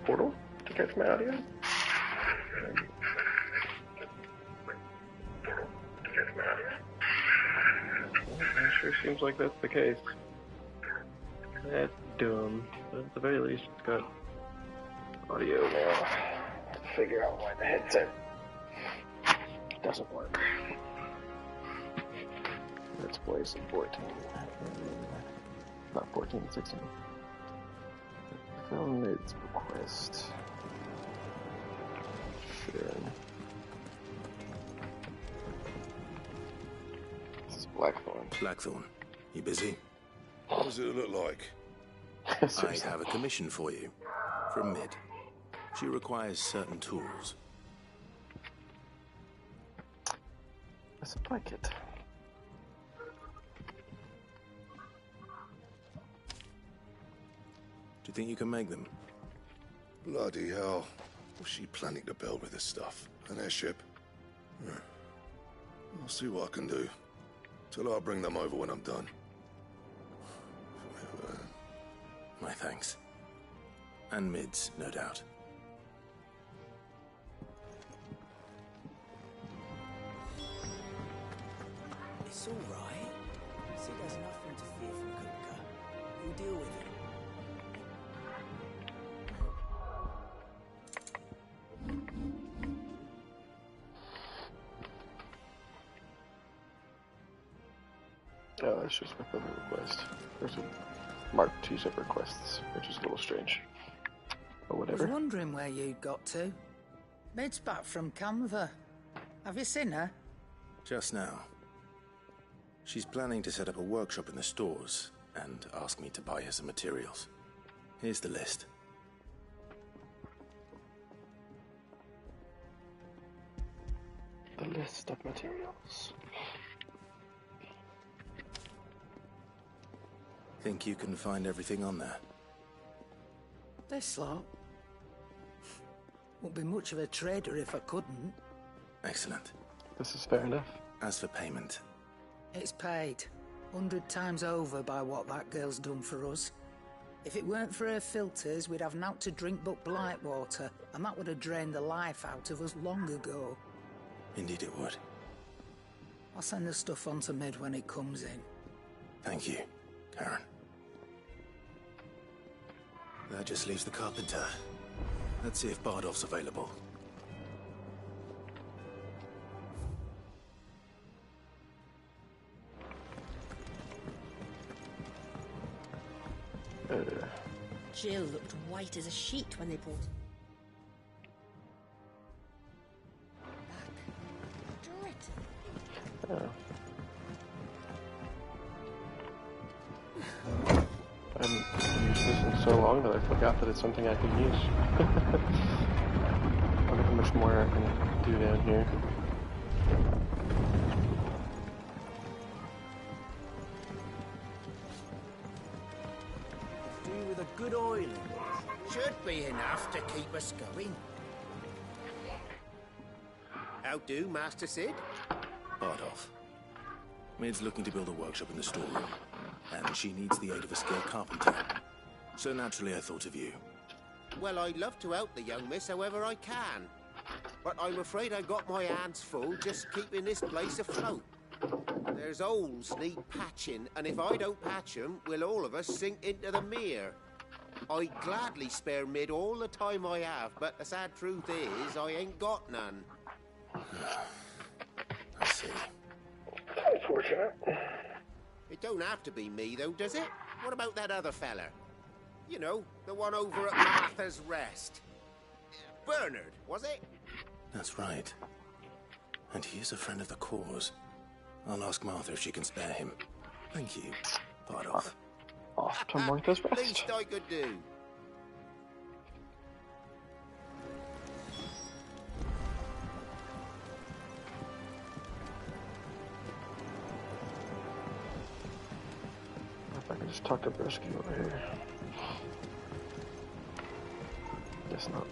portal to catch my audio? Well, it sure seems like that's the case. That's dumb. But at the very least, it's got audio now. To figure out why the headset doesn't work. Let's play some 14. Not 14, 16. Film Mid's request. Sharon. This is Blackthorn. Blackthorn, you busy? What does it look like? I have a commission for you. From Mid. She requires certain tools. A supply kit. Do you think you can make them? Bloody hell. What's she planning to build with this stuff? An airship? I'll see what I can do. Tell her I'll bring them over when I'm done. My thanks. And Mid's, no doubt. It's all right. Sid has nothing to fear from Kuka. He'll deal with it. Oh, that's just within the request. There's a marked 2 separate requests, which is a little strange. But I whatever. was wondering where you'd got to. Mid's back from Canva. Have you seen her? Just now. She's planning to set up a workshop in the stores and ask me to buy her some materials. Here's the list. The list of materials. Think you can find everything on there? This lot. Wouldn't be much of a trader if I couldn't. Excellent. This is fair enough. As for payment, It's paid 100 times over by what that girl's done for us. If it weren't for her filters, we'd have naught to drink but blight water, and that would have drained the life out of us long ago. indeed it would. I'll send the stuff on to Mid when it comes in. Thank you, Karen. That just leaves the carpenter. Let's see if Bardolph's available. Jill looked white as a sheet when they brought back. Oh. I haven't used this in so long that I forgot that it's something I can use. I wonder how much more I can do down here. Do with a good oil in it. Should be enough to keep us going. How do, Master Sid? Bardolph. Mid's looking to build a workshop in the storeroom, and she needs the aid of a skilled carpenter. So naturally I thought of you. Well, I'd love to help the young miss however I can. But I'm afraid I got my hands full just keeping this place afloat. There's holes need patching, and if I don't patch them, we'll all of us sink into the mere. I'd gladly spare Mid all the time I have, but the sad truth is, I ain't got none. I see. Unfortunate. It don't have to be me, though, does it? What about that other fella? You know, the one over at Martha's Rest. Bernard, was it? That's right. And he is a friend of the cause. I'll ask Martha if she can spare him. Thank you, Bardolph. Off to Martha's Rest. Least I could do. If I can just talk to Brisky over here. Guess not.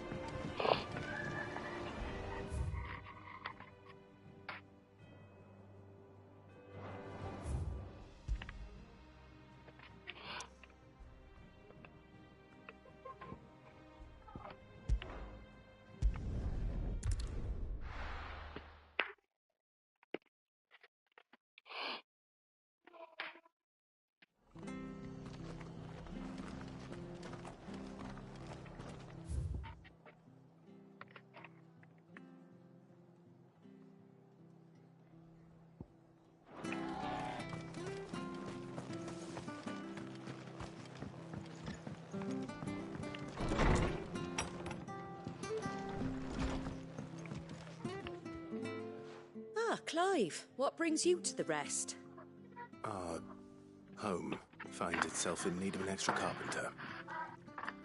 Clive, what brings you to the rest? Our home finds itself in need of an extra carpenter.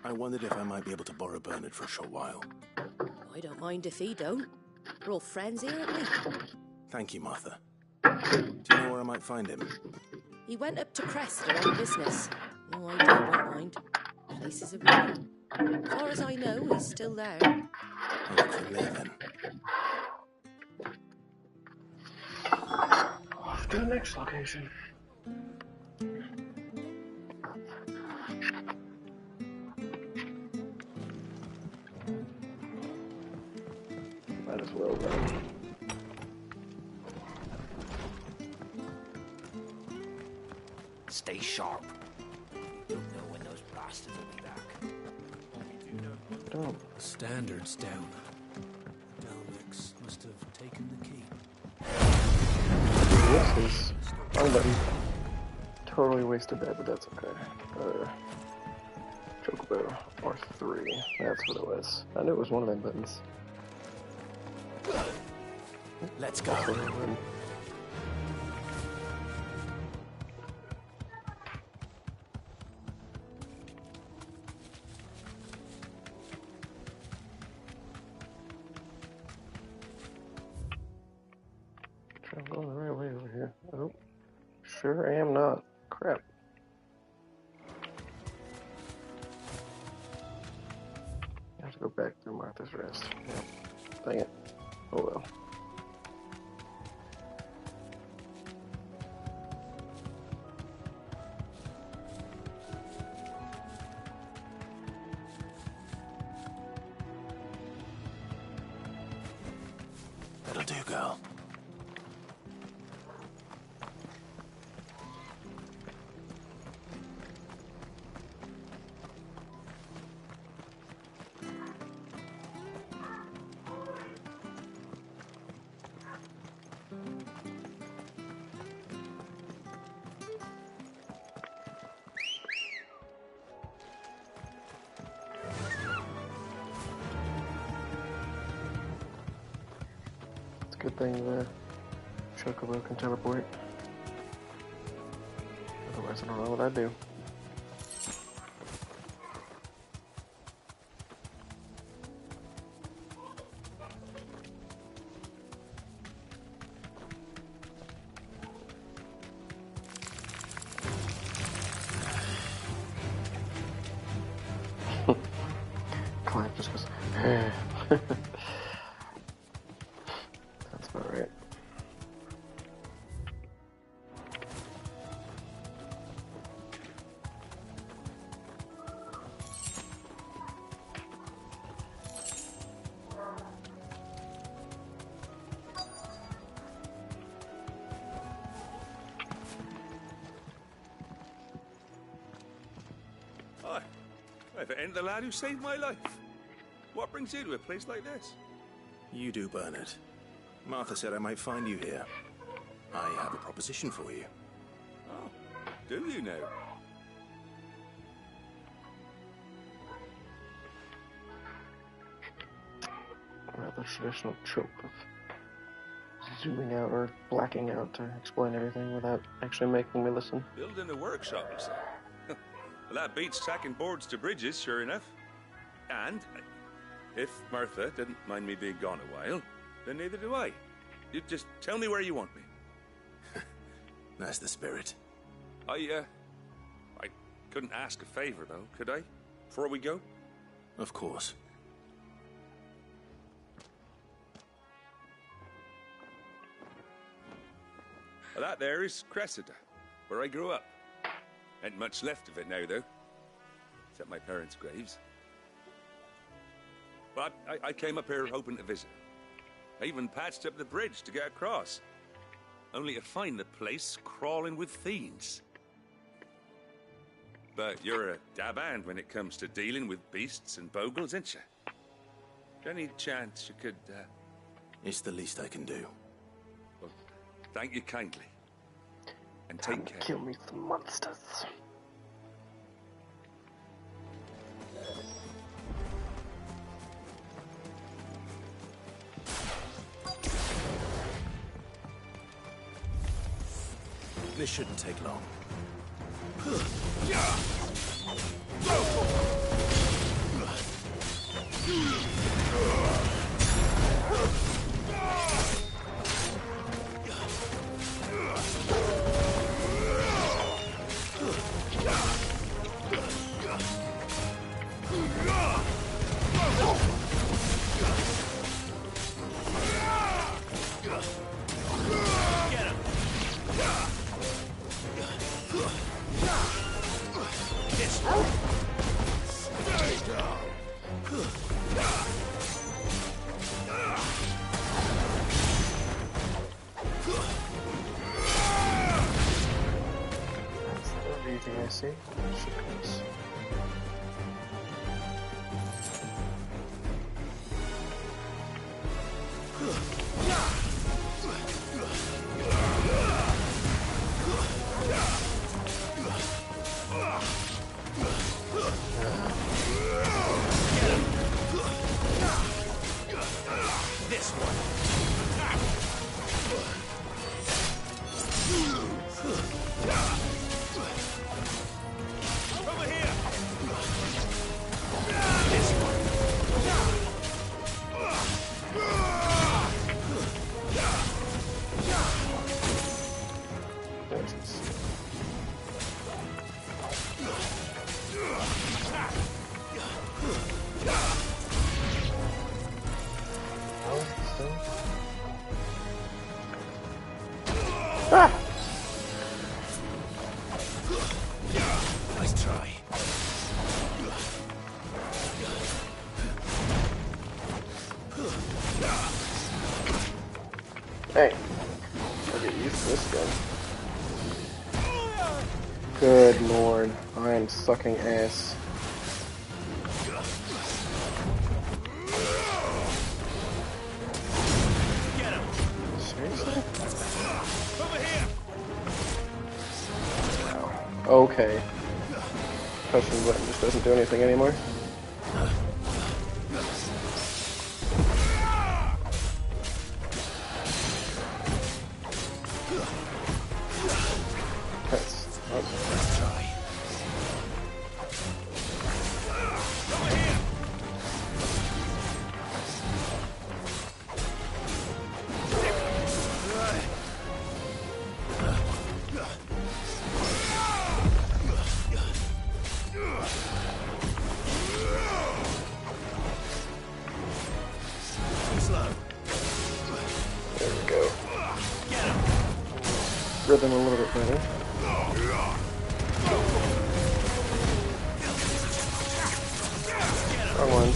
I wondered if I might be able to borrow Bernard for a short while. I don't mind if he don't. We're all friends here, aren't we? Thank you, Martha. Do you know where I might find him? He went up to Cressida on business. Oh, I don't mind. Places are running. As far as I know, he's still there. I'll look for him there then. Off to the next location. Might as well run. Stay sharp. Don't know when those bastards will be back. Don't. The standard's down. Dalmix must have taken the key. This is wrong button. Totally wasted that, but that's okay. Chocobo R3. That's what it was. I knew it was one of them buttons. Let's go. I'm going the right way over here. Oh, sure am not. Crap. I have to go back through Martha's Rest. Yep. Dang it. Oh well. That'll do, girl. Good thing the Chocobo can teleport. Otherwise, I don't know what I'd do. Clive just goes, That's about right. Hi. If it ain't the lad who saved my life. What brings you to a place like this? You do, Bernard. Martha said I might find you here. I have a proposition for you. Oh, do you now? Rather traditional trope of zooming out or blacking out to explain everything without actually making me listen. Building a workshop, you say? Well, that beats tacking boards to bridges, sure enough. And if Martha didn't mind me being gone a while, then neither do I. You just tell me where you want me. That's the spirit. I couldn't ask a favor, though, could I? Before we go? Of course. Well, that there is Cressida, where I grew up. Ain't much left of it now, though. Except my parents' graves. But I came up here hoping to visit. I even patched up the bridge to get across. Only to find the place crawling with fiends. But you're a dab hand when it comes to dealing with beasts and bogles, ain't you? Any chance you could, It's the least I can do. Well, thank you kindly. And take care. Kill me some monsters. This shouldn't take long. I see. Shit. This one. Over here. This one. Ah! Nice try. Hey, I'll get used to this gun. Good lord, I am sucking ass. Seriously? Okay. Pressing the button just doesn't do anything anymore. Let's try. Over here. There we go. Rhythm a little bit better. Wrong one.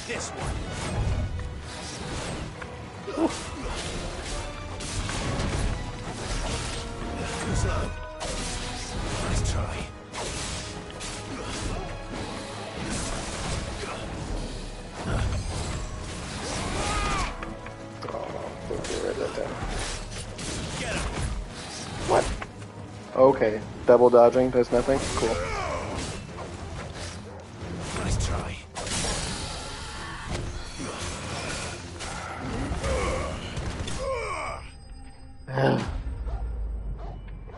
This one. Too slow. Nice try. Oh, okay, write that down. Get him. What? Okay, double dodging does nothing? Cool. Nice try.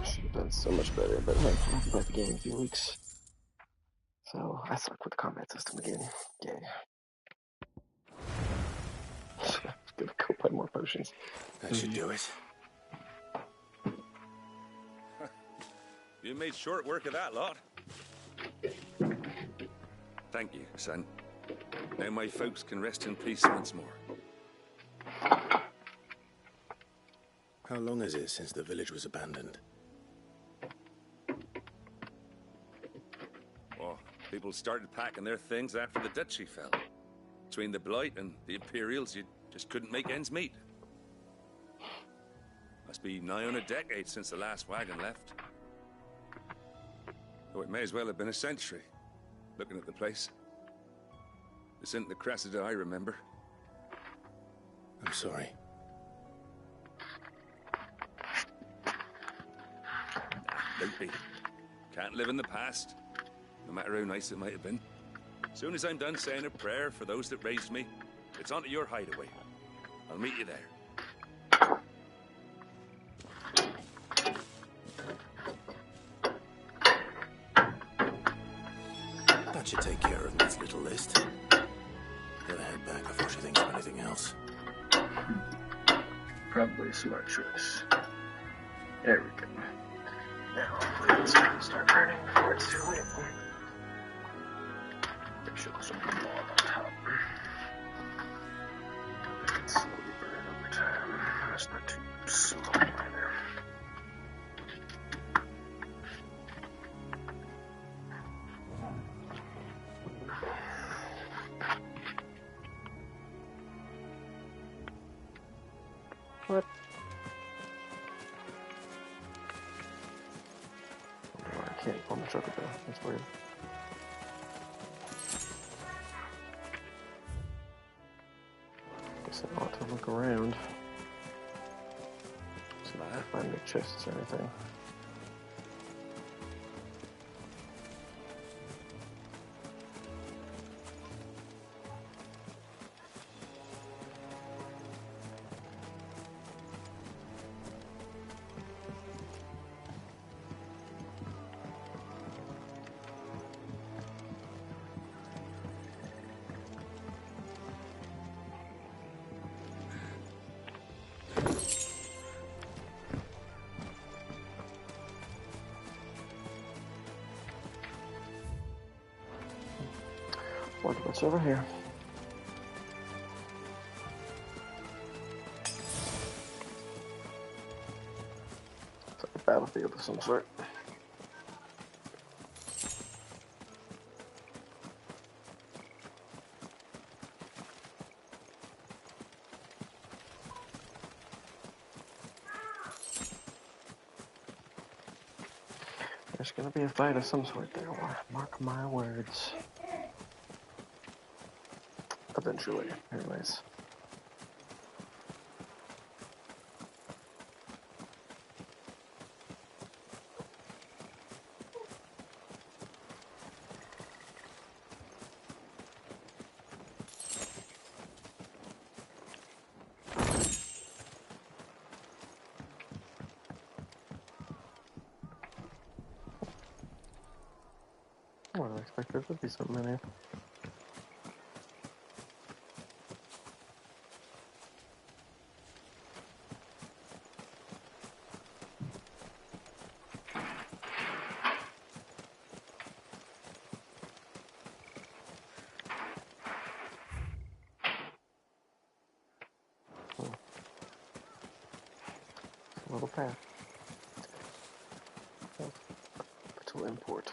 Should have done so much better, but hey, I'll be back again in a few weeks. So, I suck with the combat system again. Yeah. Gonna go buy more potions. That should do it. You made short work of that lot. Thank you, son. Now my folks can rest in peace once more. How long is it since the village was abandoned? Oh, people started packing their things after the duchy fell. Between the Blight and the Imperials, you just couldn't make ends meet. Must be nigh on a decade since the last wagon left. Oh, it may as well have been a century, looking at the place. This isn't the Cressida I remember. I'm sorry. Don't be. Can't live in the past, no matter how nice it might have been. Soon as I'm done saying a prayer for those that raised me, it's on to your hideaway. I'll meet you there. That should take care of Matt's little list. Gotta head back before she thinks of anything else. Probably a smart choice. There we go. Now, let's start burning before it's too late. Make sure there's something more on top. It can slowly burn over time. That's not too slow either. What? Oh, I can't pull my truck up there. That's weird. Guess I ought to look around. See if I can find any chests or anything. What's over here? It's like a battlefield of some sort. There's gonna be a fight of some sort there, mark my words. Eventually, anyways. I would have expected there to be something in here. A little path. To import.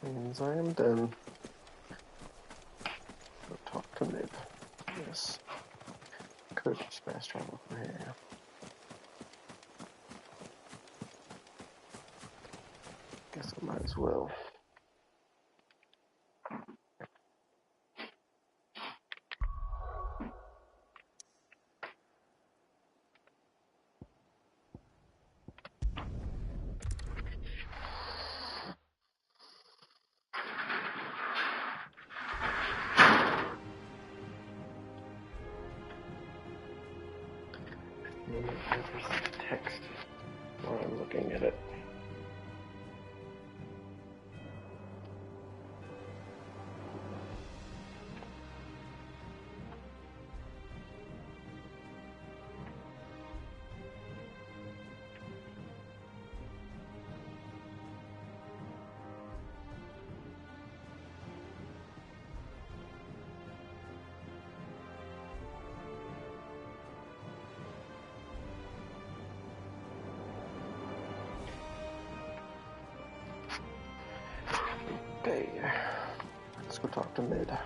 Seems I am done. Go talk to Nib. Yes. Could just fast travel from here. Guess I might as well. Text while I'm looking at it. Okay, let's go talk to Mid. I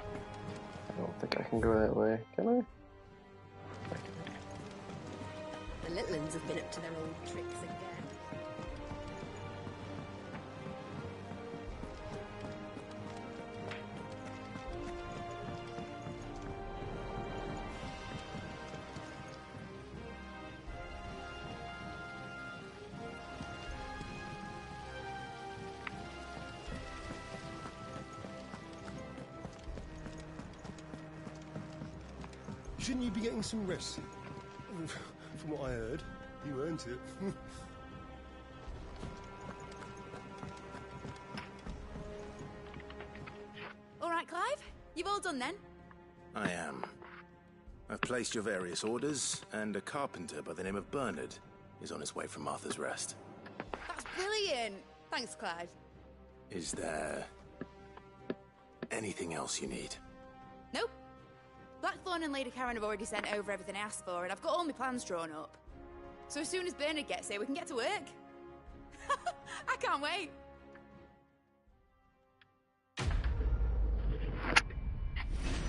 don't I can go that way, can I? The little ones have been up to their old tricks again. Shouldn't you be getting some rest? From what I heard, you earned it. All right, Clive? You've all done then? I am. I've placed your various orders, and a carpenter by the name of Bernard is on his way from Martha's Rest. That's brilliant! Thanks, Clive. Is there anything else you need? Nope. Blackthorn and Lady Karen have already sent over everything I asked for, and I've got all my plans drawn up. So as soon as Bernard gets here, we can get to work. I can't wait.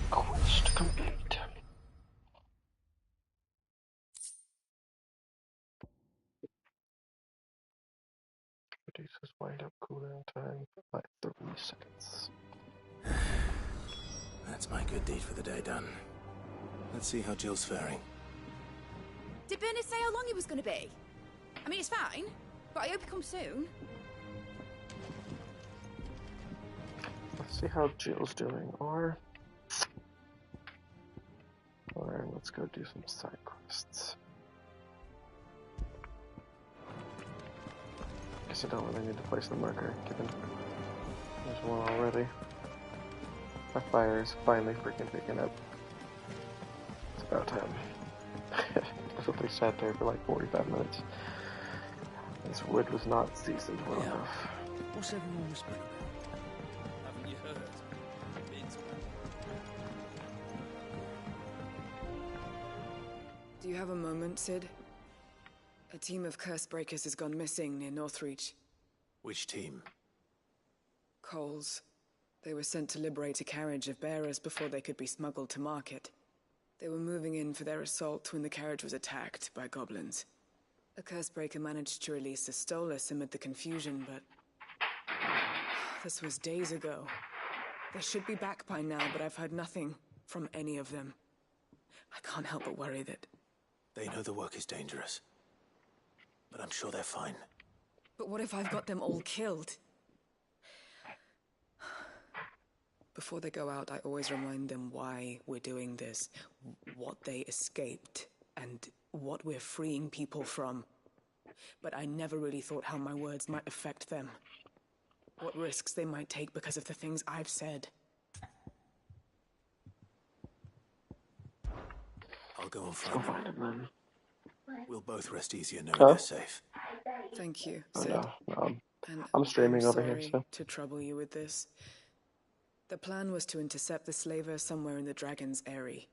Quest complete. Reduces wind-up cooldown time by 3 seconds. That's my good deed for the day done. Let's see how Jill's faring. Did Bernard say how long he was going to be? I mean, it's fine, but I hope he comes soon. Let's see how Jill's doing, or let's go do some side quests. Guess I don't really need to place the marker, given there's one already. My fire is finally freaking picking up. It's about time. I literally sat there for like 45 minutes. This wood was not seasoned well enough. What's everyone whispering about? Haven't you heard? It's Do you have a moment, Sid? A team of curse breakers has gone missing near Northreach. Which team? Coles. They were sent to liberate a carriage of bearers before they could be smuggled to market. They were moving in for their assault when the carriage was attacked by goblins. A cursebreaker managed to release a Stolas amid the confusion, but this was days ago. They should be back by now, but I've heard nothing from any of them. I can't help but worry that... They know the work is dangerous, but I'm sure they're fine. But what if I've got them all killed? Before they go out, I always remind them why we're doing this, what they escaped, and what we're freeing people from. But I never really thought how my words might affect them. What risks they might take because of the things I've said. I'll go and find them. We'll both rest easier knowing Huh? they're safe. Thank you, Oh, Sid. no. And I'm streaming over sorry here, so. to trouble you with this. The plan was to intercept the slaver somewhere in the Dragon's Eyrie.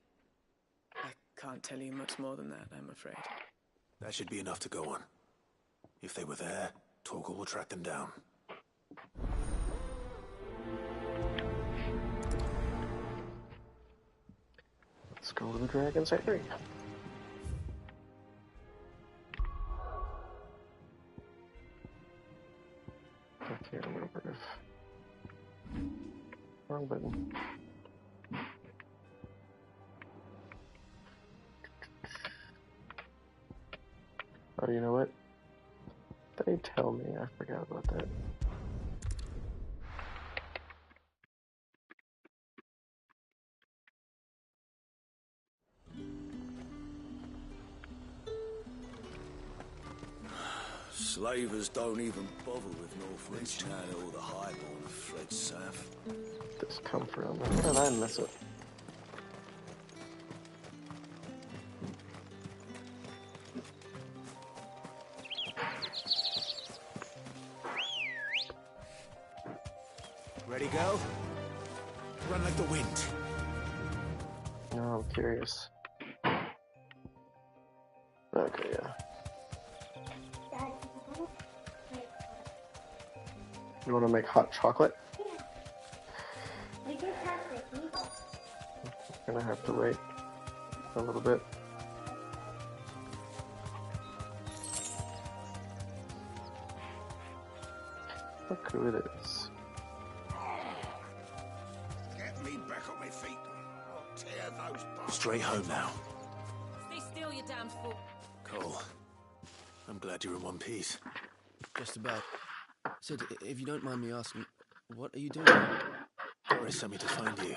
I can't tell you much more than that, I'm afraid. That should be enough to go on. If they were there, Torgal will track them down. Let's go to the Dragon's Eyrie. I can't remember if... Wrong button. Oh, you know what? They tell me, I forgot about that. Slavers don't even bother with Northreach now that all the highborn have fled south. This come from? How did I miss it? Ready, go? Run like the wind. No, I'm curious. Okay, yeah. You want to make hot chocolate? We just have to eat. gonna have to wait a little bit. Look who it is. Get me back on my feet. I'll tear those bastards. Straight home now. Stay still, you damned fool. Cole, I'm glad you're in one piece. Just about. Sid, if you don't mind me asking, what are you doing? Doris sent me to find you.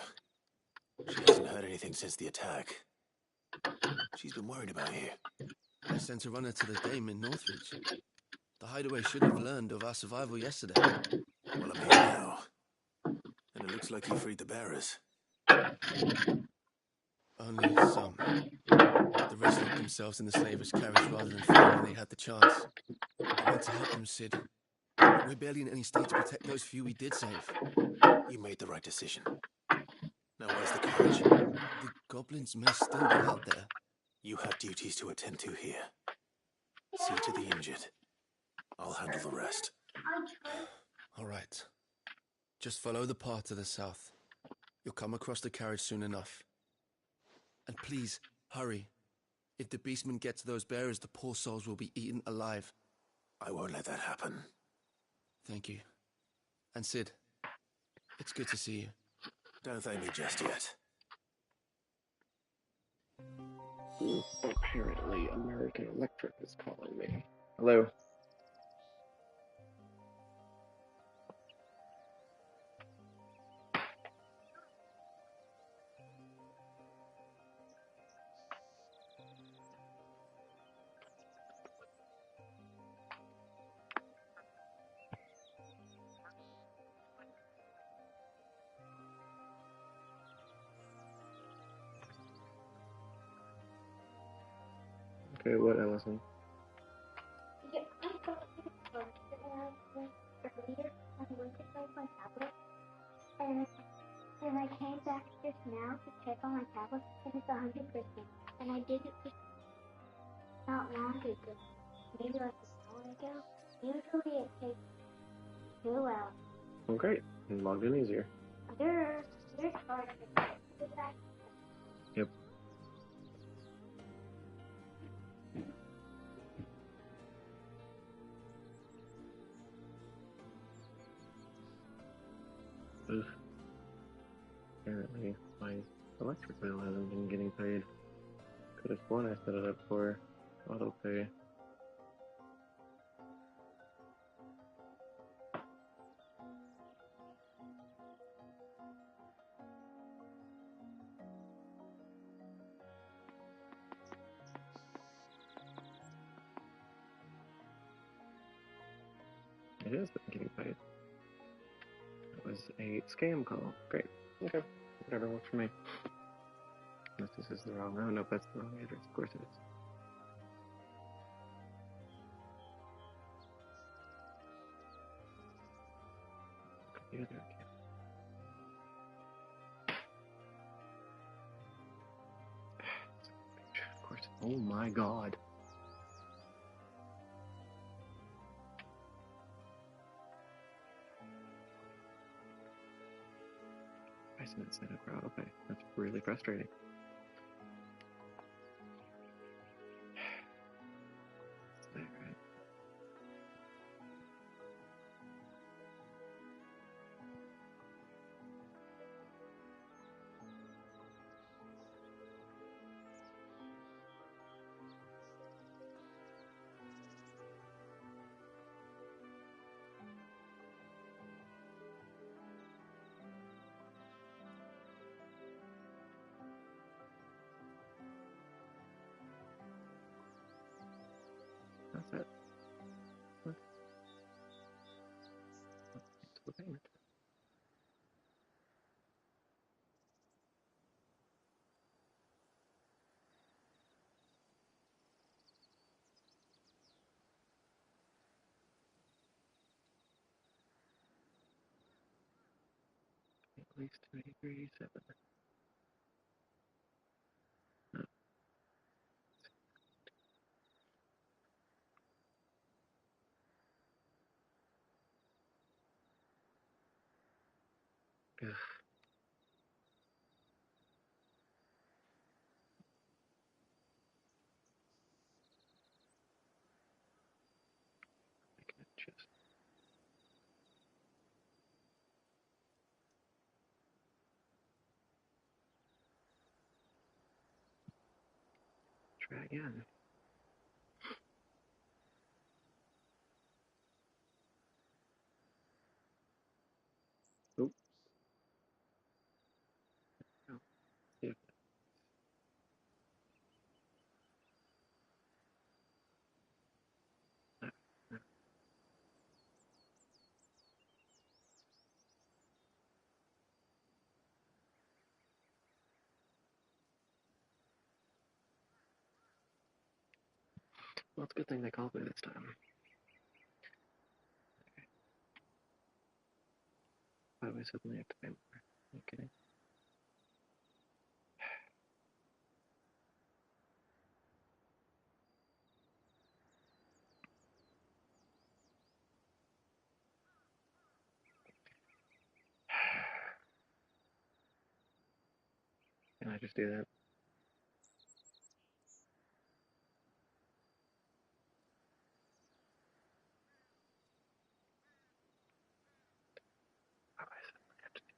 She hasn't heard anything since the attack. She's been worried about you. I sent a runner to the dame in Northreach. The hideaway should have learned of our survival yesterday. Well, I'm here now. And it looks like you freed the bearers. Only some. The rest locked themselves in the slavers' carriage rather than fight when they had the chance. I went to help them, Sid. We're barely in any state to protect those few we did save. You made the right decision. Now where's the carriage? The goblins may still be out there. You have duties to attend to here. See to the injured. I'll handle the rest. All right. Just follow the path to the south. You'll come across the carriage soon enough. And please, hurry. If the beastmen get to those bearers, the poor souls will be eaten alive. I won't let that happen. Thank you. And Sid, it's good to see you. Don't thank me just yet. Apparently, American Electric is calling me. Hello. Okay, what, Allison? Yeah, I got it first, and I went earlier, I went to check my tablet, and then I came back just now to check on my tablet, and it's 100%, and I did it just not long ago, maybe like an hour ago. Usually it takes 2 hours. Oh, great. You logged in easier. You're charged for that. Yep. Ugh. Apparently, my electric bill hasn't been getting paid. Could have sworn I set it up for auto pay. It has been getting paid. It was a scam call. Great. Okay. Whatever works for me. Unless this is the wrong... Oh, nope, that's the wrong address. Of course it is. Computer account. Of course. Oh my god. I didn't set up for autopay. That's really frustrating. It's there, right? That's it. What? What's the payment? At least 287. No. Ugh. Try again. Oop. Oh, yeah. Well, it's a good thing they called me this time. Why do I suddenly have to pay more? Okay. Can I just do that? Why do I suddenly have to do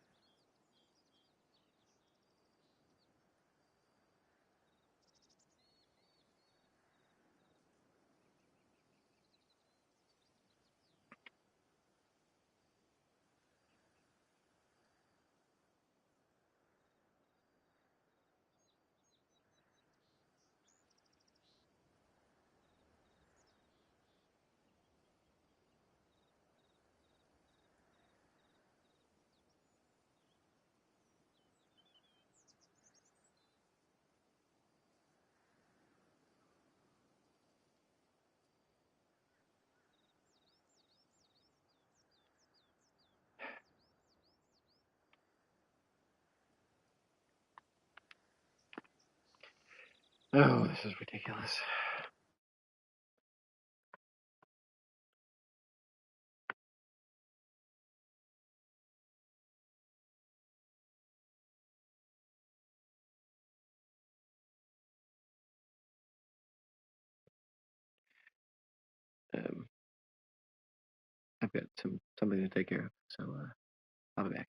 Oh, this is ridiculous. I've got something to take care of, so I'll be back.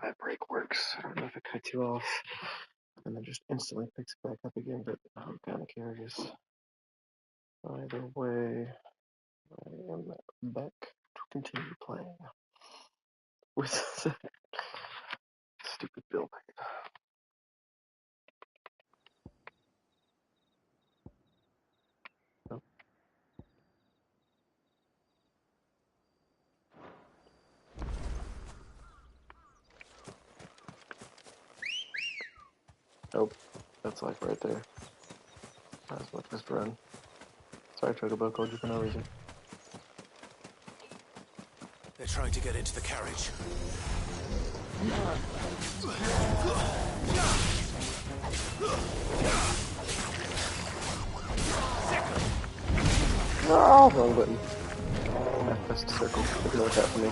how that brake works. I don't know if it cuts you off and then just instantly picks it back up again, but I'm kind of curious. Either way, I am back to continue playing with that stupid bill paid. Oh. Oh, that's life right there. Might as well just run. Sorry, Chocobo, called you for no reason. They're trying to get into the carriage. Oh, wrong button. I pressed circle. I feel like that for me.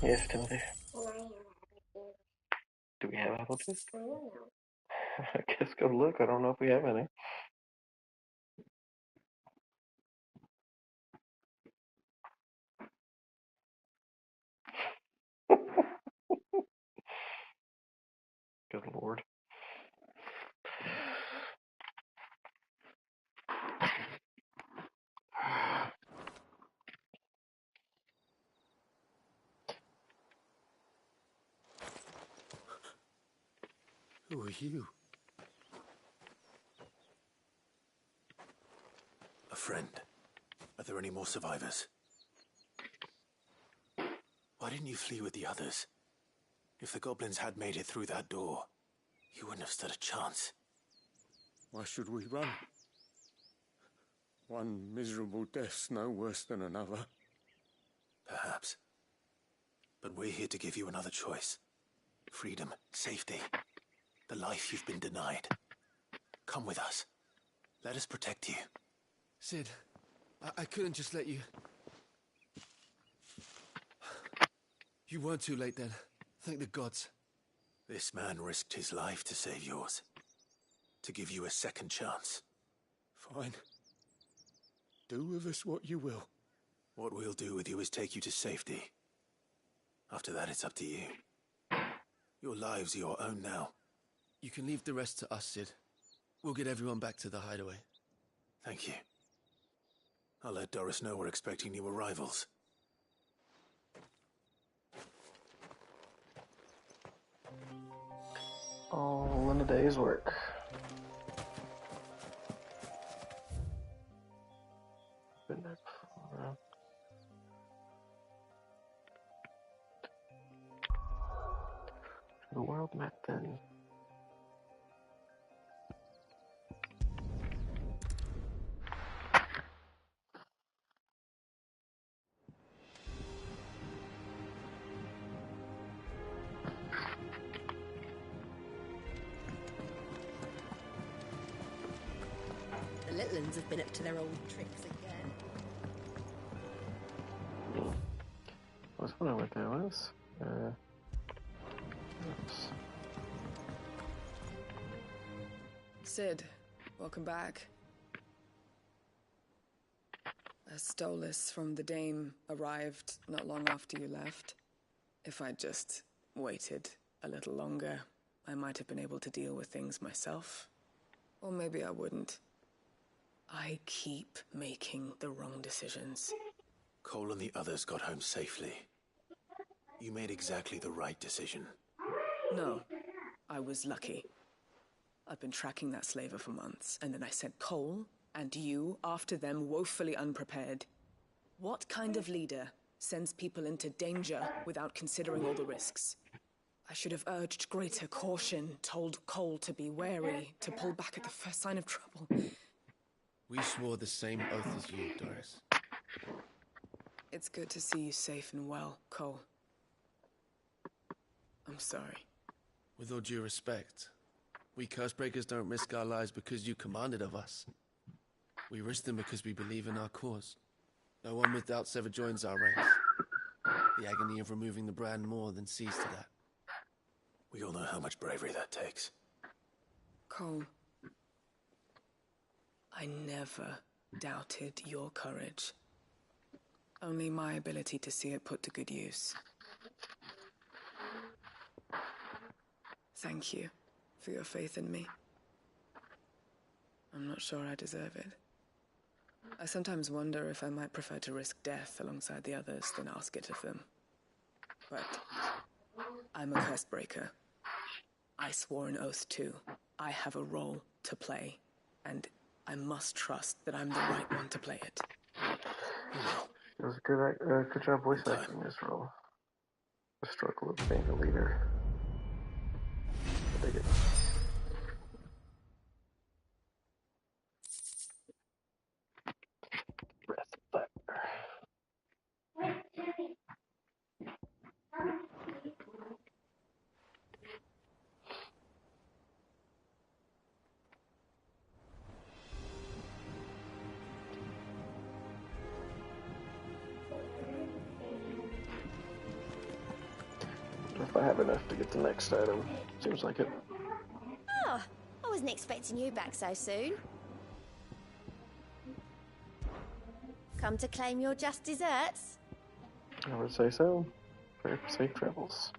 Yes, Timothy. Do we have apple juice? I guess go look. I don't know if we have any. Good Lord. Who are you? A friend. Are there any more survivors? Why didn't you flee with the others? If the goblins had made it through that door, you wouldn't have stood a chance. Why should we run? One miserable death's no worse than another. Perhaps. But we're here to give you another choice. Freedom, safety, the life you've been denied. Come with us. Let us protect you. Sid, I couldn't just let you... You weren't too late then. Thank the gods. This man risked his life to save yours. To give you a second chance. Fine. Do with us what you will. What we'll do with you is take you to safety. After that, it's up to you. Your lives are your own now. You can leave the rest to us, Sid. We'll get everyone back to the hideaway. Thank you. I'll let Doris know we're expecting new arrivals. All in a day's work. Been there before. The world map then. The little ones have been up to their old tricks again. I was wondering what that was. Oops. Sid, welcome back. A Stolas from the Dame arrived not long after you left. If I'd just waited a little longer, I might have been able to deal with things myself. Or maybe I wouldn't. I keep making the wrong decisions. Cole and the others got home safely. You made exactly the right decision. No, I was lucky. I've been tracking that slaver for months, and then I sent Cole and you after them woefully unprepared. What kind of leader sends people into danger without considering all the risks? I should have urged greater caution, told Cole to be wary, to pull back at the first sign of trouble. We swore the same oath as you, Doris. It's good to see you safe and well, Cole. I'm sorry. With all due respect, we Cursebreakers don't risk our lives because you commanded of us. We risk them because we believe in our cause. No one with doubts ever joins our ranks. The agony of removing the brand more than sees to that. We all know how much bravery that takes. Cole, I never doubted your courage. Only my ability to see it put to good use. Thank you for your faith in me. I'm not sure I deserve it. I sometimes wonder if I might prefer to risk death alongside the others than ask it of them. But I'm a Cursebreaker. I swore an oath too. I have a role to play, and I must trust that I'm the right one to play it. It was a good job voice acting this role. The struggle of being a leader. I dig it. Breath of fire. If I have enough to get the next item. Seems like it. Oh, I wasn't expecting you back so soon. Come to claim your just desserts? I would say so. Pray for safe travels.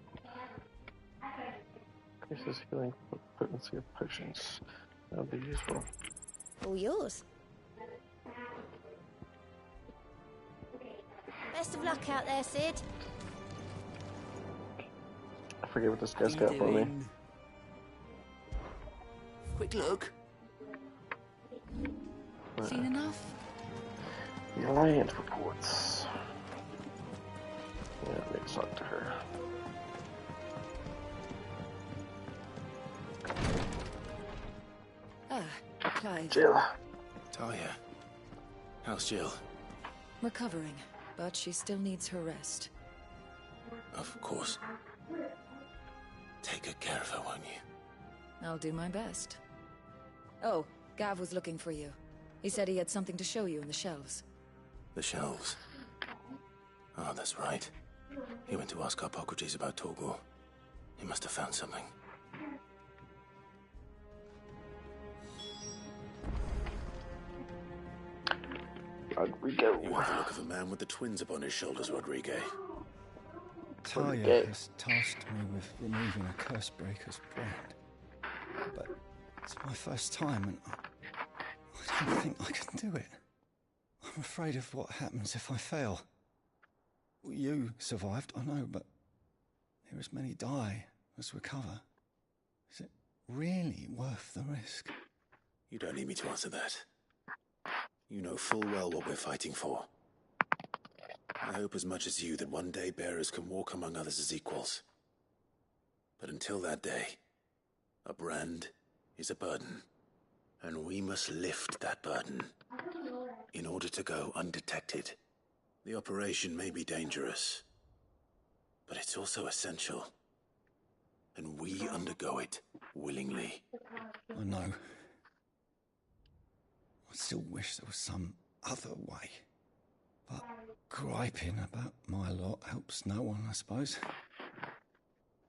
Increases healing potency of potions. That would be useful. All yours. Best of luck out there, Sid. I forget what this guy's got for me. Quick look. Seen enough? The Alliance reports. Yeah, let's talk to her. Clive. Jill. Talia. How's Jill? Recovering, but she still needs her rest. Of course. Take good care of her, won't you? I'll do my best. Oh, Gav was looking for you. He said he had something to show you in the shelves. The shelves. Oh, that's right. He went to ask Harpocrates about Torgor. He must have found something. Rodrigo. You have the look of a man with the twins upon his shoulders, Rodrigo. Talia has tasked me with removing a Cursebreaker's brand. But it's my first time and I don't think I can do it. I'm afraid of what happens if I fail. You survived, I know, but here as many die as recover. Is it really worth the risk? You don't need me to answer that. You know full well what we're fighting for. I hope as much as you that one day bearers can walk among others as equals. But until that day, a brand is a burden, and we must lift that burden in order to go undetected. The operation may be dangerous, but it's also essential, and we undergo it willingly. I know. I still wish there was some other way. But griping about my lot helps no one, I suppose.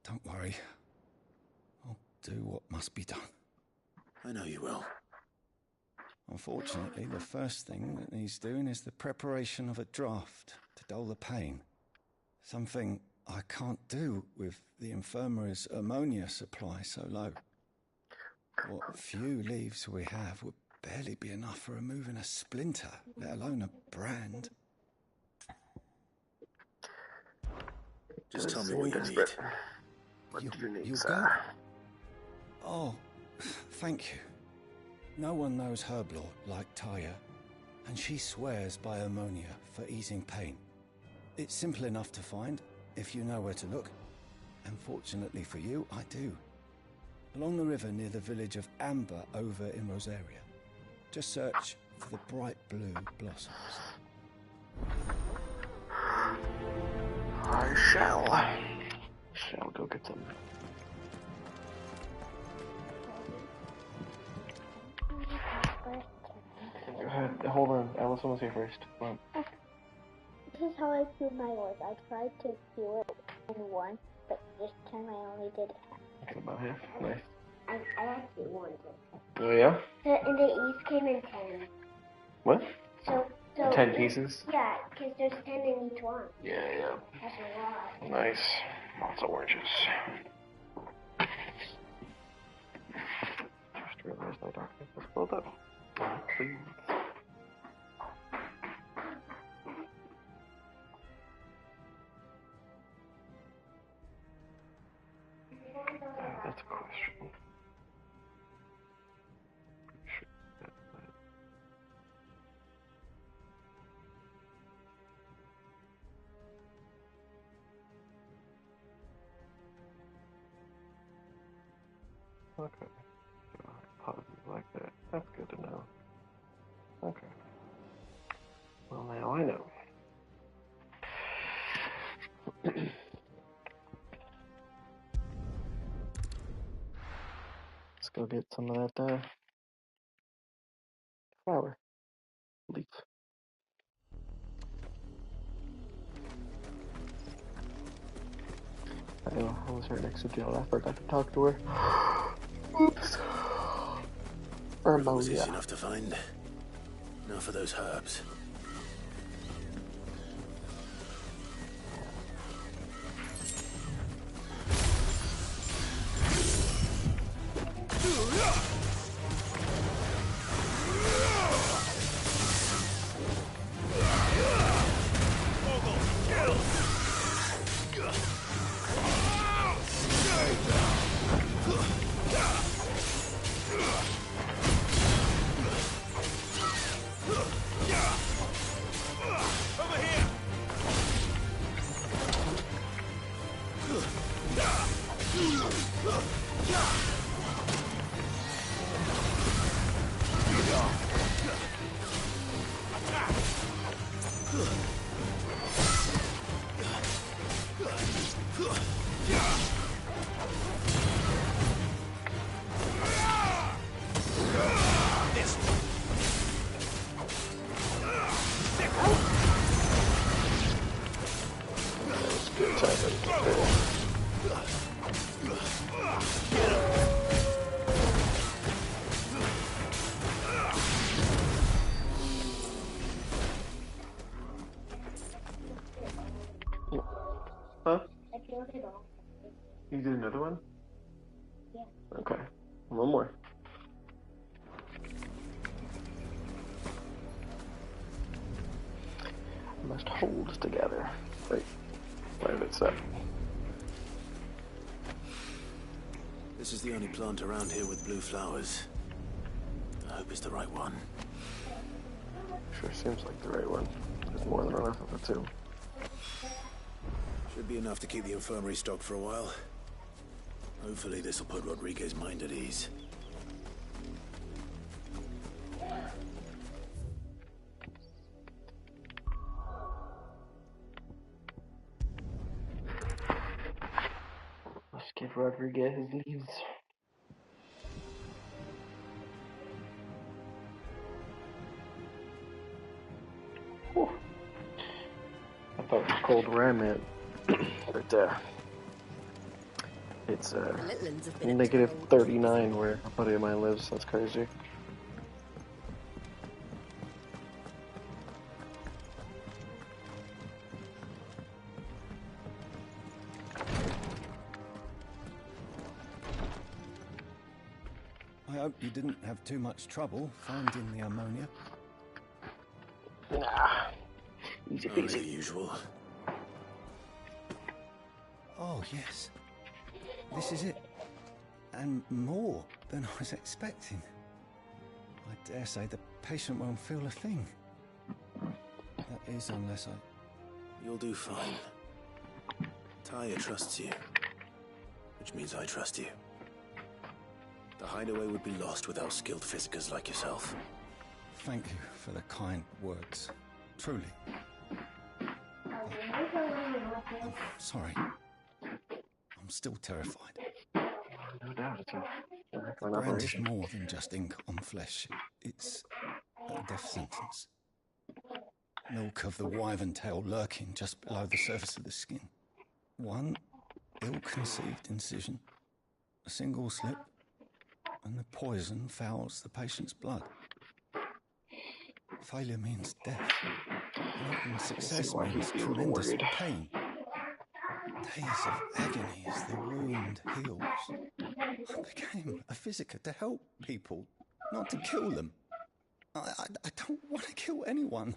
Don't worry. I'll do what must be done. I know you will. Unfortunately, the first thing that needs doing is the preparation of a draft to dull the pain. Something I can't do with the infirmary's ammonia supply so low. What few leaves we have would barely be enough for removing a splinter, let alone a brand. Just tell me what you need. What do you need, you'll sir? Go? Oh, thank you. No one knows herb lore like Taya, and she swears by ammonia for easing pain. It's simple enough to find, if you know where to look. And fortunately for you, I do. Along the river near the village of Amber over in Rosaria. Just search for the bright blue blossoms. I shall go get some. Go ahead. Hold on. Allison was here first. Come on. This is how I cured my voice. I tried to do it in one, but this time I only did half. Okay, about half. Nice. I actually won this. Oh, yeah? And the each came in 10. What? So 10 pieces? Yeah, because there's 10 in each one. Yeah. That's a lot. Nice. Lots of oranges. Just realized my darkness was filled up. Please. That's a question. Okay. Positive like that. That's good to know. Okay. Well, now I know. Let's go get some of that flower leaf. I know, I was right next to Jill. I forgot to talk to her. Oops. It was easy enough to find. Now for those herbs. Huh? You did another one? Yeah. Okay. One more. must hold together. Wait, where did it say? This is the only plant around here with blue flowers. I hope it's the right one. Sure seems like the right one. There's more than enough of it, too. Should be enough to keep the infirmary stocked for a while. Hopefully this will put Rodriguez's mind at ease. Let's give Rodriguez his leaves. Whew. I thought it was cold where I'm at. But, it's, negative 39 where a buddy of mine lives. That's crazy. I hope you didn't have too much trouble finding the ammonia. Nah. Easy Only peasy. the usual. Oh, yes. This is it. And more than I was expecting. I dare say the patient won't feel a thing. That is, unless I... You'll do fine. Taya trusts you. Which means I trust you. The hideaway would be lost without skilled physicers like yourself. Thank you for the kind words. Truly. I'm sorry. I'm still terrified. No doubt it's a Brand is more than just ink on flesh. It's a death sentence. Milk of the wyvern tail lurking just below the surface of the skin. One ill-conceived incision, a single slip, and the poison fouls the patient's blood. Failure means death, and success means tremendous pain. Days of agony as the wound heals. I became a physiker to help people, not to kill them. I don't want to kill anyone.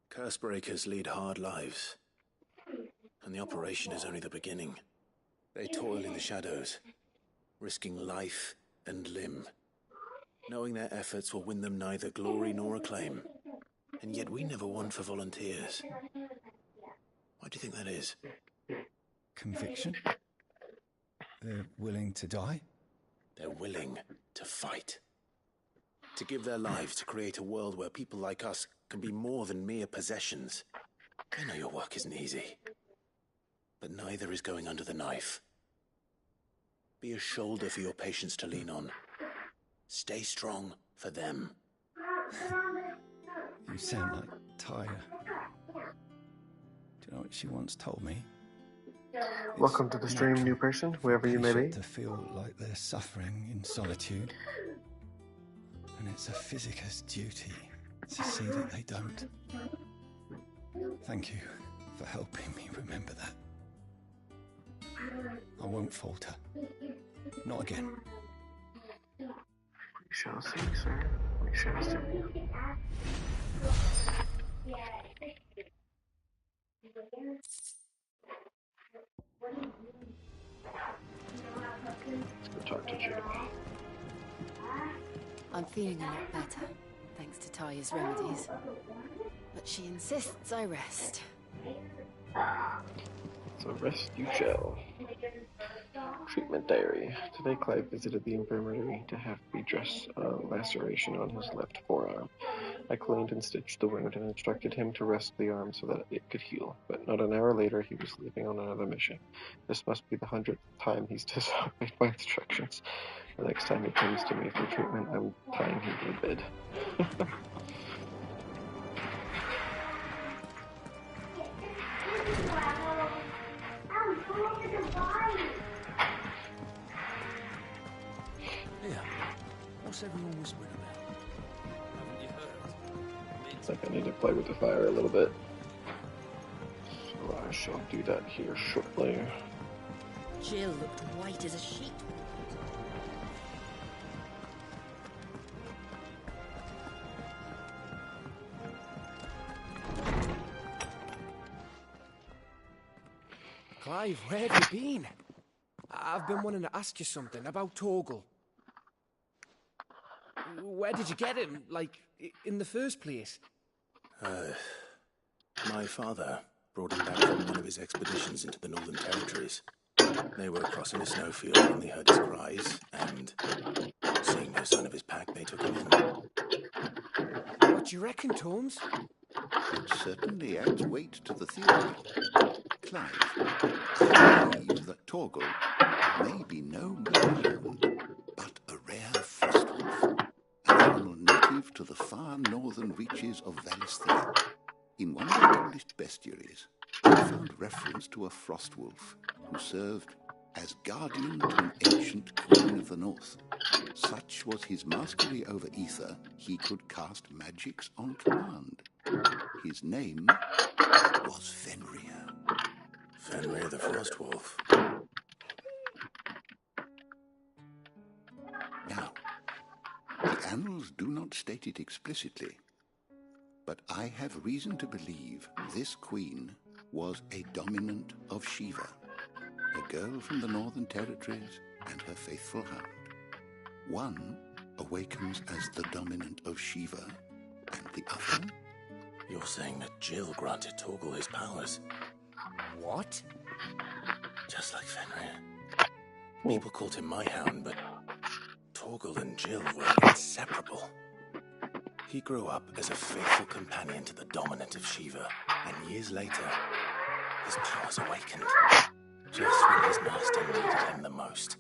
Curse breakers lead hard lives. And the operation is only the beginning. They toil in the shadows, risking life and limb, knowing their efforts will win them neither glory nor acclaim. And yet we never won for volunteers. Why do you think that is? Conviction? They're willing to die? They're willing to fight. To give their lives to create a world where people like us can be more than mere possessions. I know your work isn't easy. But neither is going under the knife. Be a shoulder for your patients to lean on. Stay strong for them. You sound like Taya. Do you know what she once told me? Welcome to the stream, new person, whoever you may be. To feel like they're suffering in solitude. And it's a physiker's duty to see that they don't. Thank you for helping me remember that. I won't falter. Not again. We shall see, sir. We shall see. Let's go talk to Jill. I'm feeling a lot better, thanks to Taya's remedies. But she insists I rest. So rest you shall. Treatment diary. Today Clive visited the infirmary to have me dress a laceration on his left forearm. I cleaned and stitched the wound and instructed him to rest the arm so that it could heal. But not an hour later, he was leaving on another mission. This must be the 100th time he's disobeyed my instructions. The next time he comes to me for treatment, I'm tying him to the bed. Yeah, what's everyone whispering about? Haven't you heard? It's like I need to play with the fire a little bit. So I shall do that here shortly. Jill looked white as a sheet. Clive, where have you been? I've been wanting to ask you something about Torgal. Where did you get him, like, in the first place? My father brought him back from one of his expeditions into the Northern Territories. They were crossing a snowfield when they heard his cries, and seeing no sign of his pack, they took him in. What do you reckon, Tomes? It certainly adds weight to the theory. Clive, I believe that Torgal may be no mere hound, but a rare frost wolf, an animal native to the far northern reaches of Valisthea. In one of the oldest bestiaries, I found reference to a frost wolf who served as guardian to an ancient queen of the north. Such was his mastery over ether, he could cast magics on command. His name was Fenrir. Fenrir the Frost Wolf. Now, the annals do not state it explicitly, but I have reason to believe this queen was a dominant of Shiva, a girl from the Northern Territories and her faithful hound. One awakens as the dominant of Shiva, and the other... You're saying that Jill granted Torgal his powers? What? Just like Fenrir. People called him my hound, but Torgal and Jill were inseparable. He grew up as a faithful companion to the dominant of Shiva, and years later, his powers awakened. Just when his master needed him the most.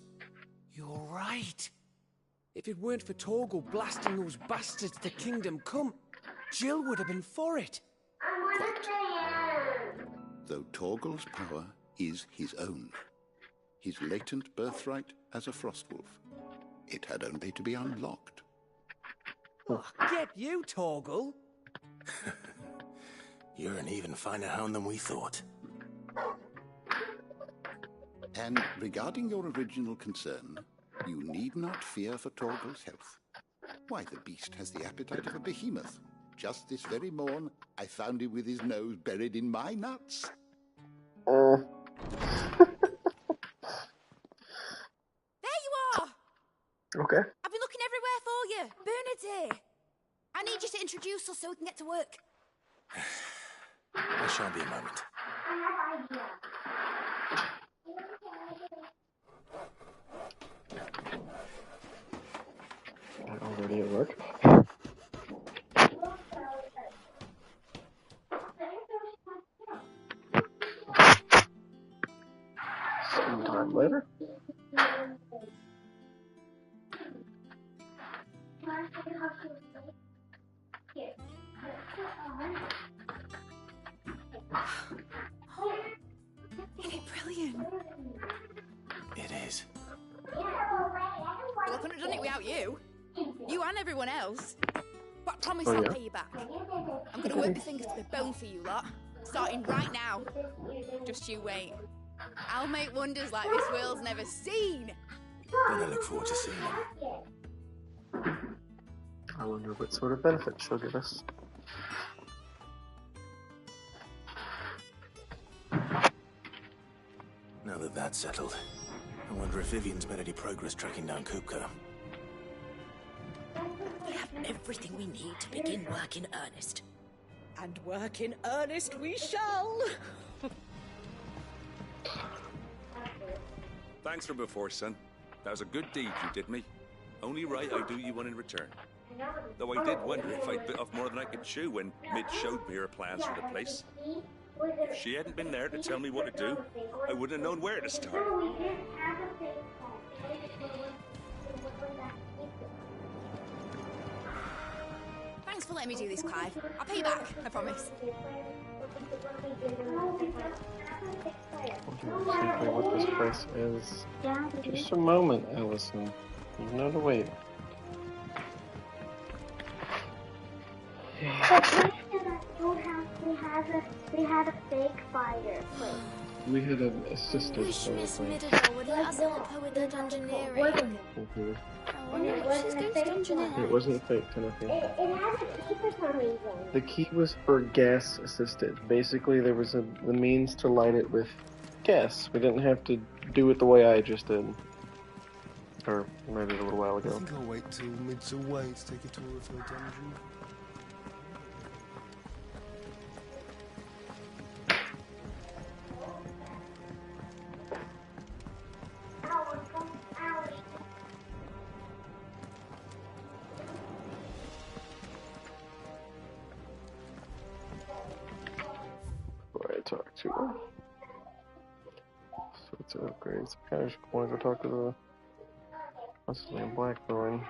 You're right. If it weren't for Torgal blasting those bastards to Kingdom Come, Jill would have been for it. Quite. Though Torgal's power is his own, his latent birthright as a frostwolf, it had only to be unlocked. Oh, get you, Torgal! You're an even finer hound than we thought. And regarding your original concern, you need not fear for Torgal's health. Why, the beast has the appetite of a behemoth. Just this very morn, I found him with his nose buried in my nuts. There you are! Okay. I've been looking everywhere for you. Bernard's here. I need you to introduce us so we can get to work. I shan't be a moment. Already at work? Sometime later? Isn't it brilliant? It is. Well, I couldn't have done it without you. You and everyone else. But I promise I'll pay you back. I'm going to work my fingers to the bone for you lot. Starting right now. Just you wait. I'll make wonders like this world's never seen. Then I look forward to seeing them. I wonder what sort of benefits she'll give us. Now that that's settled, I wonder if Vivian's made any progress tracking down Kupka. We have everything we need to begin work in earnest. And work in earnest we shall! Thanks for before, son. That was a good deed you did me. Only right I do you one in return. Though I did wonder if I'd bit off more than I could chew when Mid showed me her plans for the place. If she hadn't been there to tell me what to do, I wouldn't have known where to start. Thanks for letting me do this, Clive. I'll pay you back, I promise. Simply what this place is. Just a moment, Ellison. You know to wait. We had a fake fireplace. We had an assistant. Wish Miss Middledore would let us help her with her dungeoneering. I wonder if she's going to dungeoneer. It wasn't fake, Timothy. It had a key for some reason. The key was for gas assisted. Basically, there was the means to light it with guess. We didn't have to do it the way I just did. Or maybe a little while I ago. think I'll wait till mid's away to take a tour of her dungeon. Before I talk to her. So it's upgrades. I kind of just want to go talk to the... What's his name? Blackthorn.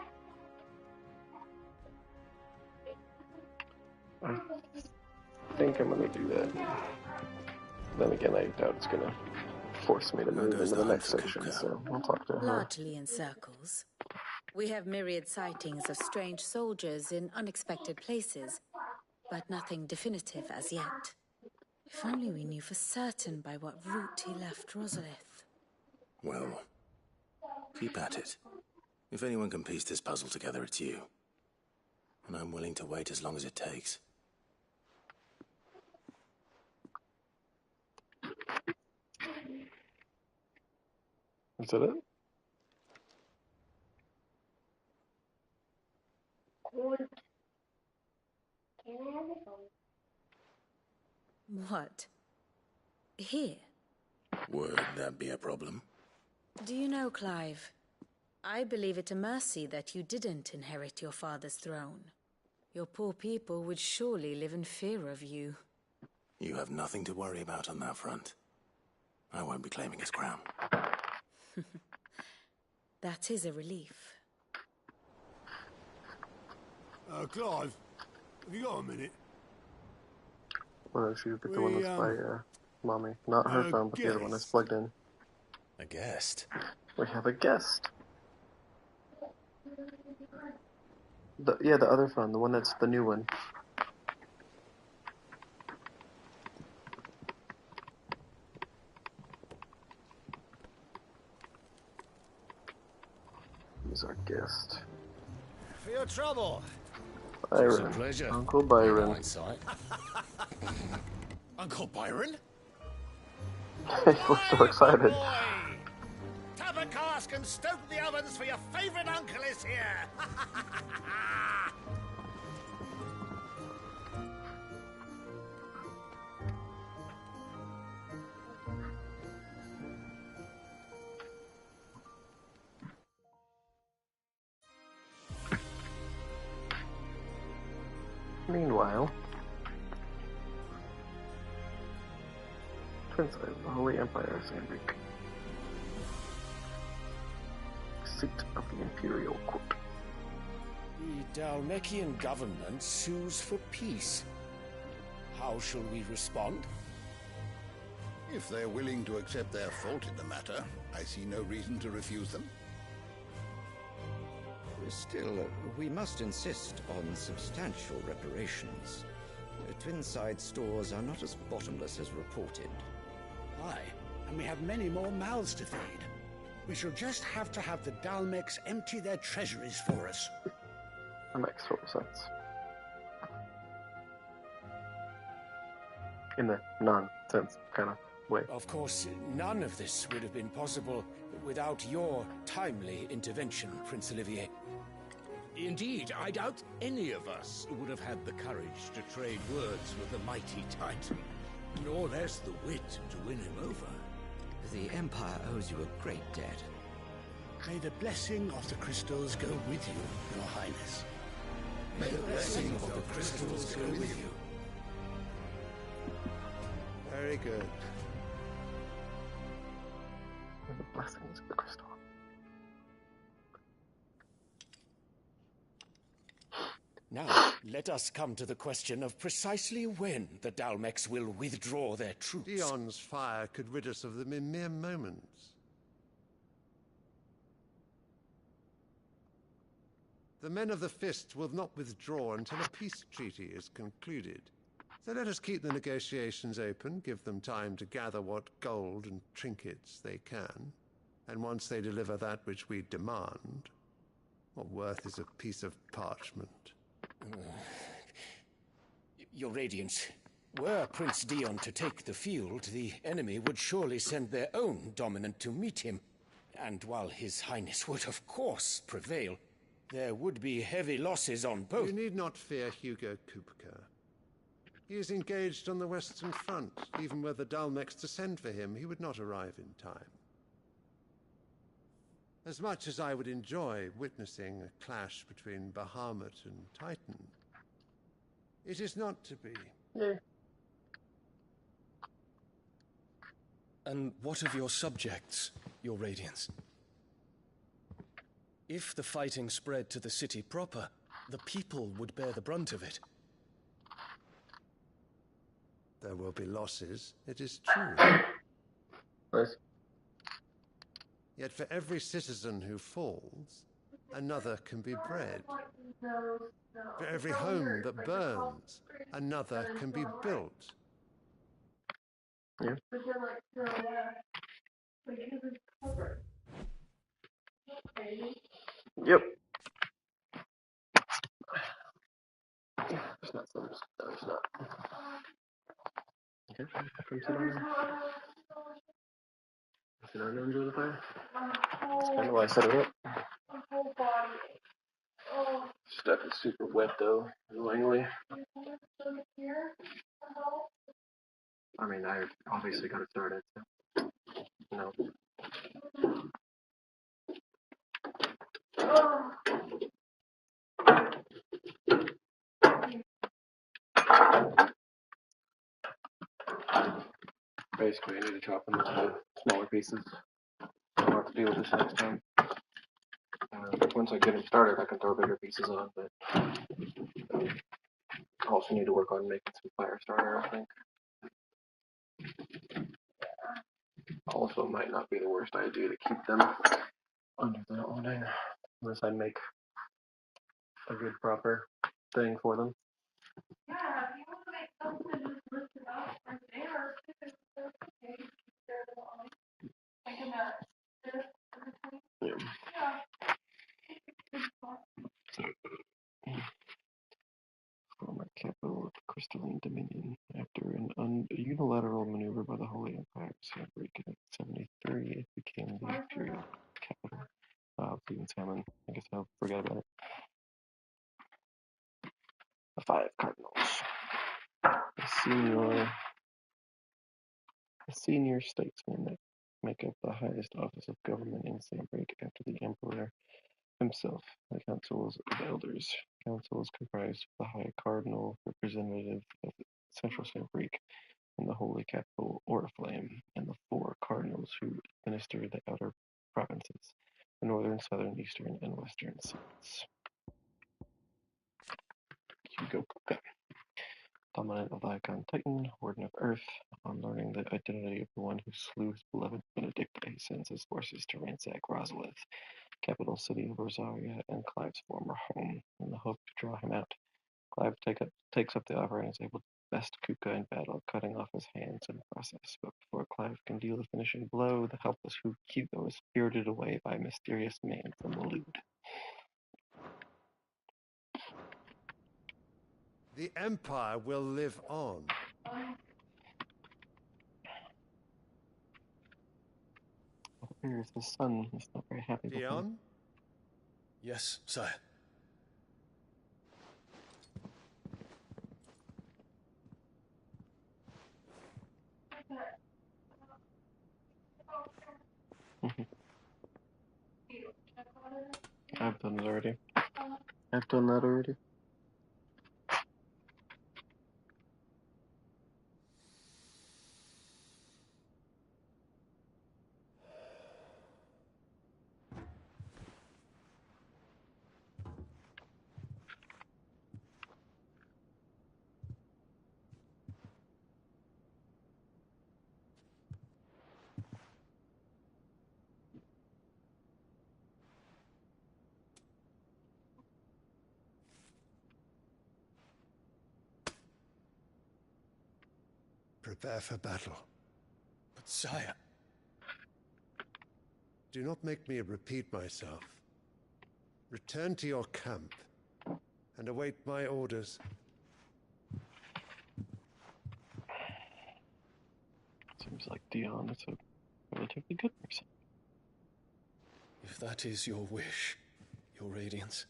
I think I'm gonna do that. Then again, I doubt it's gonna force me to move into the next section, so I'll talk to her. Largely in circles. We have myriad sightings of strange soldiers in unexpected places, but nothing definitive as yet. If only we knew for certain by what route he left Rosalith. Well, keep at it. If anyone can piece this puzzle together, it's you. And I'm willing to wait as long as it takes. Is that it? What? Here? Would that be a problem? Do you know, Clive? I believe it a mercy that you didn't inherit your father's throne. Your poor people would surely live in fear of you. You have nothing to worry about on that front. I won't be claiming his crown. That is a relief. Clive, have you got a minute? Well, she's the one that's by Mommy. Not her phone, but the other one that's plugged in. A guest? We have a guest. Yeah, the other phone, the one that's the new one. He's our guest. For your trouble. Byron. It's a pleasure. Uncle Byron. Uncle Byron? He looks so excited. Tap a cask and stoke the ovens, for your favourite uncle is here. Meanwhile, Prince of the Holy Empire, Sandvik. Seat of the Imperial Court. The Dalmekian government sues for peace. How shall we respond? If they're willing to accept their fault in the matter, I see no reason to refuse them. Still, we must insist on substantial reparations. Twinside stores are not as bottomless as reported. Aye, and we have many more mouths to feed. We shall just have to have the Dalmecs empty their treasuries for us. That makes total sense. In the non-sense kind of way. Of course, none of this would have been possible without your timely intervention, Prince Olivier. Indeed, I doubt any of us would have had the courage to trade words with the mighty Titan, nor less the wit to win him over. The Empire owes you a great debt. May the blessing of the crystals go with you, Your Highness. May the blessing of the crystals go with you. Very good. The blessings of the crystal. Now, let us come to the question of precisely when the Dalmecs will withdraw their troops. Dion's fire could rid us of them in mere moments. The men of the Fist will not withdraw until a peace treaty is concluded. So let us keep the negotiations open, give them time to gather what gold and trinkets they can, and once they deliver that which we demand, what worth is a piece of parchment? Your Radiance, Were Prince Dion to take the field, the enemy would surely send their own dominant to meet him. And while His Highness would of course prevail, there would be heavy losses on both. You need not fear Hugo Kupka. He is engaged on the Western Front. Even were the Dalmex to send for him, he would not arrive in time. As much as I would enjoy witnessing a clash between Bahamut and Titan, it is not to be. Yeah. And what of your subjects, Your Radiance? If the fighting spread to the city proper, the people would bear the brunt of it. There will be losses, it is true. Nice. Yet for every citizen who falls, another can be bred. For every home that burns, another can be built. Yeah. Yep. There's not some. No, there's not. Okay, come sit down now. Sit down and enjoy the fire. That's kind of why I set it up. Stuff is super wet though, annoyingly. I mean, I obviously got it started, so. No. Basically, I need to chop them into smaller pieces. I don't have to deal with this next time. Once I get them started, I can throw bigger pieces on, but I also need to work on making some fire starter, I think. Also, might not be the worst idea to keep them under the awning, unless I make a good proper thing for them. Yeah, if you want to make something, just lift it up right there. Former capital of Crystalline Dominion. After an unilateral maneuver by the Holy Empire, Sanbreak in 73, it became the imperial capital of Stephen Salmon. I guess I'll forget about it. The 5 cardinals. A senior statesman that make up the highest office of government in Sanbreak after the emperor himself. The councils of elders. Councils comprised of the high cardinal, representative of central Sanbreak, and the holy capital Oriflame, and the 4 cardinals who administer the outer provinces, the northern, southern, eastern, and western seats. Hugo Kupka, dominant of the Icon Titan, warden of Earth. On learning the identity of the one who slew his beloved Benedict, he sends his forces to ransack Rosalith, capital city of Rosaria, and Clive's former home, in the hope to draw him out. Clive takes up the offer and is able to best Kupka in battle, cutting off his hands in the process. But before Clive can deal the finishing blow, the helpless Hugo is spirited away by a mysterious man from the Lude. The Empire will live on. Here's his son. He's not very happy with him. Dion? Yes, sire. I've done it already. I've done that already. Prepare for battle. But sire... Do not make me repeat myself. Return to your camp and await my orders. Seems like Dion is a relatively good person. If that is your wish, Your Radiance,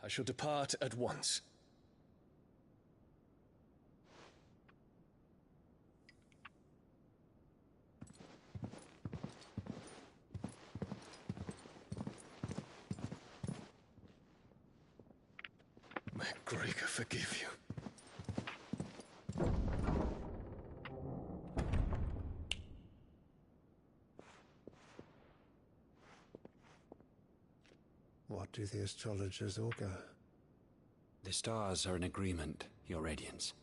I shall depart at once. May Gregor forgive you. What do the astrologers augur? The stars are in agreement, Your Radiance.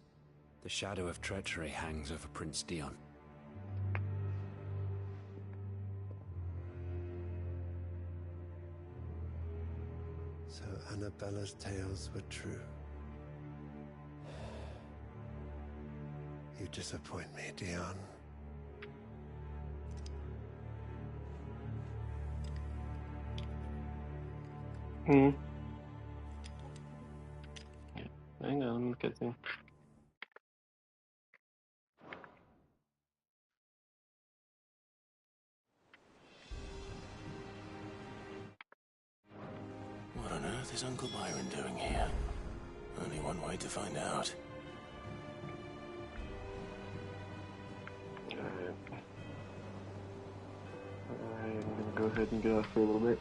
The shadow of treachery hangs over Prince Dion. So Annabella's tales were true. You disappoint me, Dion. Yeah, hang on, I'm getting. What on earth is Uncle Byron doing here? Only one way to find out. I'm gonna go ahead and get off for a little bit.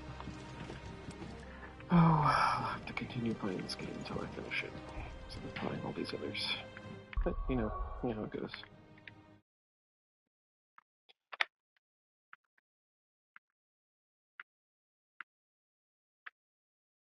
Oh, I'll have to continue playing this game until I finish it. So I'm playing all these others. But, you know how it goes.